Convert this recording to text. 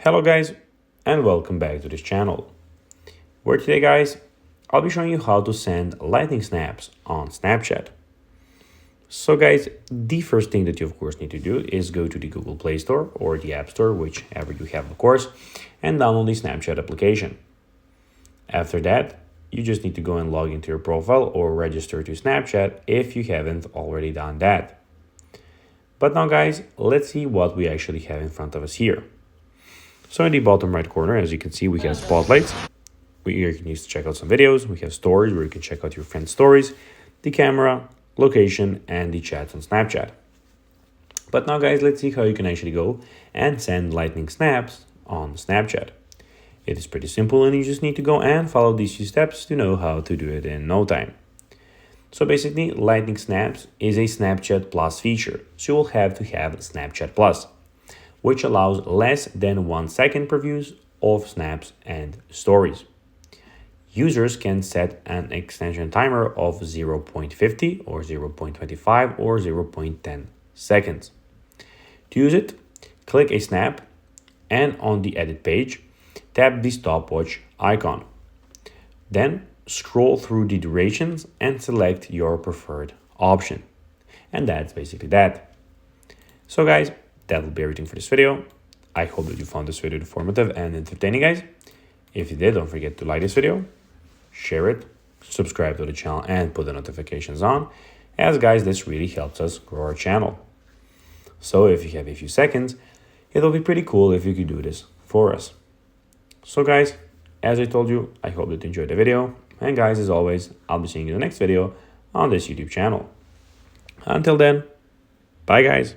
Hello guys, and welcome back to this channel, where today guys, I'll be showing you how to send lightning snaps on Snapchat. So guys, the first thing that you of course need to do is go to the Google Play Store or the App Store, whichever you have of course, and download the Snapchat application. After that, you just need to go and log into your profile or register to Snapchat if you haven't already done that. But now guys, let's see what we actually have in front of us here. So in the bottom right corner, as you can see, we have spotlights. You can use to check out some videos. We have stories where you can check out your friends' stories, the camera, location, and the chats on Snapchat. But now guys, let's see how you can actually go and send lightning snaps on Snapchat. It is pretty simple and you just need to go and follow these few steps to know how to do it in no time. So basically, lightning snaps is a Snapchat Plus feature. So you will have to have Snapchat Plus, which allows less than 1 second previews of snaps and stories. Users can set an extension timer of 0.50 or 0.25 or 0.10 seconds. To use it, click a snap and on the edit page, tap the stopwatch icon. Then scroll through the durations and select your preferred option. And that's basically that. So guys, that will be everything for this video. I hope that you found this video informative and entertaining, guys. If you did, don't forget to like this video, share it, subscribe to the channel, and put the notifications on, as guys, this really helps us grow our channel. So if you have a few seconds, it'll be pretty cool if you could do this for us. So guys, as I told you, I hope that you enjoyed the video. And guys, as always, I'll be seeing you in the next video on this YouTube channel. Until then, bye guys.